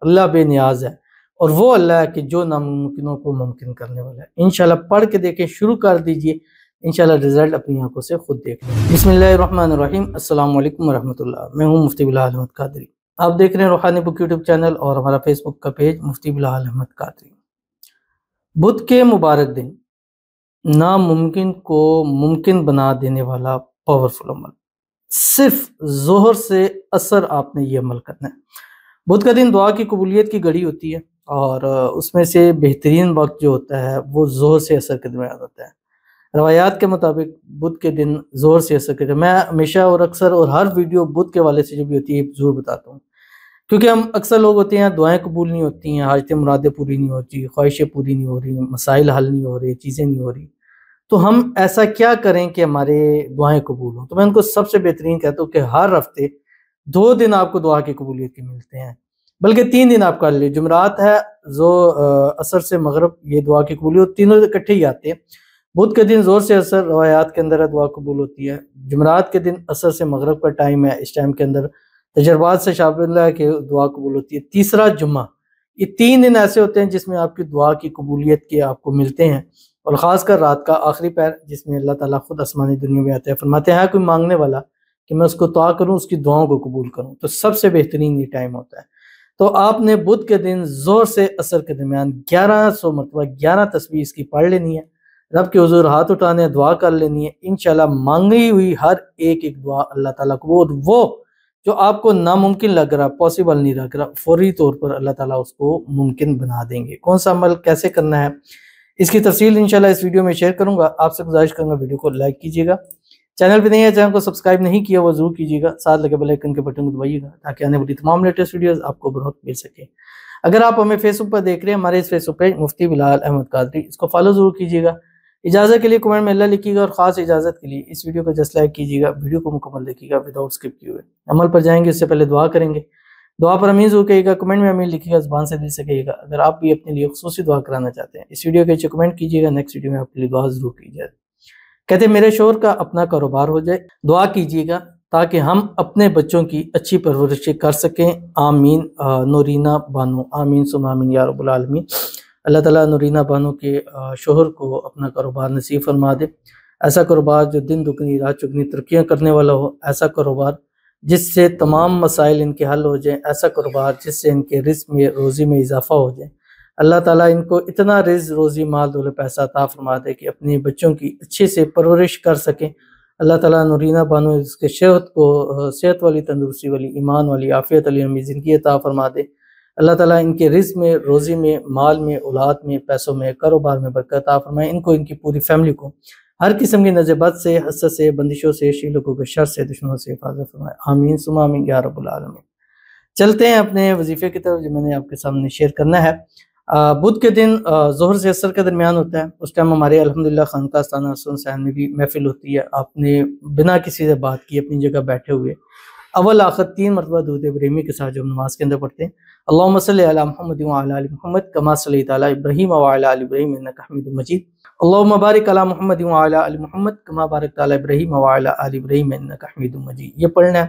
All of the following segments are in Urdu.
اللہ بے نیاز ہے اور وہ اللہ ہے کہ جو ناممکنوں کو ممکن کرنے والا ہے۔ انشاءاللہ پڑھ کے دیکھیں، شروع کر دیجئے، انشاءاللہ رزلٹ اپنی آنکھوں سے خود دیکھ لیں۔ بسم اللہ الرحمن الرحیم۔ السلام علیکم ورحمۃ اللہ۔ میں ہوں مفتی بلال احمد قادری۔ آپ دیکھ رہے ہیں روحانی بک یوٹیوب چینل اور ہمارا فیس بک کا پیج مفتی بلال احمد قادری۔ بدھ کے مبارک دن، ناممکن کو ممکن بنا دینے والا پاورفل عمل۔ صرف ظہر سے عصر آپ نے یہ عمل کرنا ہے۔ بدھ کا دن دعا کی قبولیت کی گھڑی ہوتی ہے اور اس میں سے بہترین وقت جو ہوتا ہے وہ ظہر سے عصر کے درمیان ہوتا ہے۔ روایات کے مطابق بدھ کے دن ظہر سے عصر کے درمیان، میں ہمیشہ اور اکثر اور ہر ویڈیو بدھ کے والے سے جو بھی ہوتی ہے ضرور بتاتا ہوں، کیونکہ ہم اکثر لوگ ہوتے ہیں دعائیں قبول نہیں ہوتی ہیں، حاجتیں مرادیں پوری نہیں ہوتی، خواہشیں پوری نہیں ہو رہی، مسائل حل نہیں ہو رہے، چیزیں نہیں ہو رہی، تو ہم ایسا کیا کریں کہ ہمارے دعائیں قبول ہوں؟ تو میں ان کو سب سے بہترین کہتا ہوں کہ ہر ہفتے 2 دن آپ کو دعا کی قبولیت کے ملتے ہیں، بلکہ 3 دن آپ کر لیں۔ جمعرات ہے عصر سے مغرب، یہ دعا کی قبولیت تینوں اکٹھے ہی آتے ہیں۔ بدھ کے دن زور سے عصر روایات کے اندر دعا قبول ہوتی ہے، جمعرات کے دن عصر سے مغرب کا ٹائم ہے، اس ٹائم کے اندر تجربات سے شامل ہے کہ دعا قبول ہوتی ہے۔ تیسرا جمعہ، یہ 3 دن ایسے ہوتے ہیں جس میں آپ کی دعا کی قبولیت کے آپ کو ملتے ہیں، اور خاص کر رات کا آخری پہر جس میں اللہ تعالیٰ خود آسمانی دنیا میں آتے ہیں، فرماتے ہیں کوئی مانگنے والا کہ میں اس کو دعا کروں، اس کی دعاؤں کو قبول کروں، تو سب سے بہترین یہ ٹائم ہوتا ہے۔ تو آپ نے بدھ کے دن زور سے عصر کے درمیان 1100 مرتبہ 11 تسبیح اس کی پڑھ لینی ہے، رب کے حضور ہاتھ اٹھانے ہیں، دعا کر لینی ہے، انشاءاللہ مانگی ہوئی ہر ایک دعا اللہ تعالیٰ کو، وہ جو آپ کو ناممکن لگ رہا، پاسبل نہیں لگ رہا، فوری طور پر اللہ تعالیٰ اس کو ممکن بنا دیں گے۔ کون سا عمل کیسے کرنا ہے اس کی تفصیل انشاءاللہ اس ویڈیو میں شیئر کروں گا۔ آپ سے گزارش کروں گا ویڈیو کو لائک کیجیے گا، چینل پہ نہیں ہے چینل کو سبسکرائب نہیں کیا وہ ضرور کیجیے گا، ساتھ لگے بیل آئیکن کے بٹن کو دبائیے گا تاکہ آنے والی تمام لیٹسٹ ویڈیوز آپ کو بروقت مل سکے۔ اگر آپ ہمیں فیس بک پر دیکھ رہے ہیں، ہمارے اس فیس بک پیج مفتی بلال احمد قادری، اس کو فالو ضرور کیجیے گا۔ اجازت کے لیے کمنٹ میں اللہ لکھیے گا، اور خاص اجازت کے لیے اس ویڈیو کو جسٹ لائک کیجیے گا، ویڈیو کو مکمل دیکھیے گا وداؤٹ اسکپ کیے ہوئے۔ عمل پر جائیں گے اس سے پہلے دعا کریں گے، دعا پر امین ضرور کہیے گا، کمنٹ میں امین لکھیے گا، زبان سے دل سے کہیے گا۔ اگر آپ بھی اپنے لیے خصوصی دعا کرانا چاہتے ہیں اس ویڈیو کے نیچے کمنٹ کیجیے گا، نیکسٹ ویڈیو میں آپ کے لیے دعا ضرور کی جائے۔ کہتے ہیں میرے شوہر کا اپنا کاروبار ہو جائے، دعا کیجیے گا تاکہ ہم اپنے بچوں کی اچھی پرورش کر سکیں، آمین۔ نورینہ بانو، آمین ثم آمین یا رب العالمین۔ اللہ تعالیٰ نورینہ بانو کے شوہر کو اپنا کاروبار نصیب فرما دے، ایسا کاروبار جو دن دگنی رات چگنی ترقیاں کرنے والا ہو، ایسا کاروبار جس سے تمام مسائل ان کے حل ہو جائیں، ایسا کاروبار جس سے ان کے رزق میں روزی میں اضافہ ہو جائے۔ اللہ تعالیٰ ان کو اتنا رزق روزی مال دولت پیسہ عطا فرما دے کہ اپنے بچوں کی اچھے سے پرورش کر سکیں۔ اللہ تعالیٰ نورینہ بانو اس کے صحت والی، تندرستی والی، ایمان والی، عافیت والی لمبی زندگی عطا فرما دے۔ اللہ تعالیٰ ان کے رزق میں، روزی میں، مال میں، اولاد میں، پیسوں میں، کاروبار میں برکت عطا فرمائے، ان کو، ان کی پوری فیملی کو ہر قسم کی نظر بد سے، حسد سے، بندشوں سے، شیلوں کے شر سے، دشمنوں سے حفاظت فرمائے، آمین ثم آمین یا رب العالمین۔ چلتے ہیں اپنے وظیفے کی طرف جو میں نے آپ کے سامنے شیئر کرنا ہے۔ بدھ کے دن ظہر سے عصر کے درمیان ہوتا ہے، اس ٹائم ہمارے الحمدللہ خانقاہ آستانہ حسین میں بھی محفل ہوتی ہے۔ آپ نے بنا کسی سے بات کی اپنی جگہ بیٹھے ہوئے اول آخر 3 مرتبہ درود ابراہیمی کے ساتھ جو ہم نماز کے اندر پڑھتے ہیں، اللہم صلی علی محمد وعلی آل محمد کما صلیت علی ابراہیم وعلی آل ابراہیم انک حمید مجید، اللہم بارک علی محمد وعلی آل محمد کما بارکت علی ابراہیم وعلی آل ابراہیم انک حمید مجید۔ یہ پڑھنا ہے۔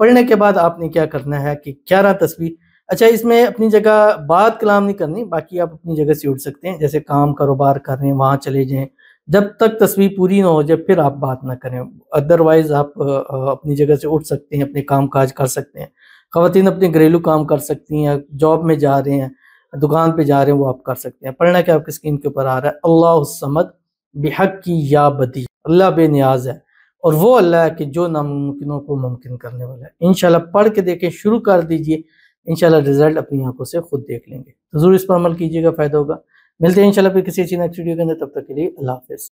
پڑھنے کے بعد آپ نے کیا کرنا ہے کہ 11 تسبیح، اچھا اس میں اپنی جگہ بات کلام نہیں کرنی، باقی آپ اپنی جگہ سے اٹھ سکتے ہیں، جیسے کام کاروبار کر رہے ہیں وہاں چلے جائیں، جب تک تسبیح پوری نہ ہو جائے پھر آپ بات نہ کریں، ادروائز آپ اپنی جگہ سے اٹھ سکتے ہیں، اپنے کام کاج کر سکتے ہیں۔ خواتین اپنے گھریلو کام کر سکتی ہیں، جاب میں جا رہے ہیں، دکان پہ جا رہے ہیں، وہ آپ کر سکتے ہیں۔ پڑھنا کہ آپ کی اسکرین کے اوپر آ رہا ہے، اللہ الصمد بحق کی یا بدی، اللہ بے نیاز ہے اور وہ اللہ ہے کہ جو ناممکنوں کو ممکن کرنے والا ہے۔ انشاءاللہ پڑھ کے دیکھیں، شروع کر دیجئے، انشاءاللہ رزلٹ اپنی آنکھوں سے خود دیکھ لیں گے۔ تو ضرور اس پر عمل کیجیے گا، فائدہ ہوگا۔ ملتے ہیں انشاءاللہ پھر کسی اچھی نیکسٹ ویڈیو کے اندر، تب تک کے لیے اللہ حافظ۔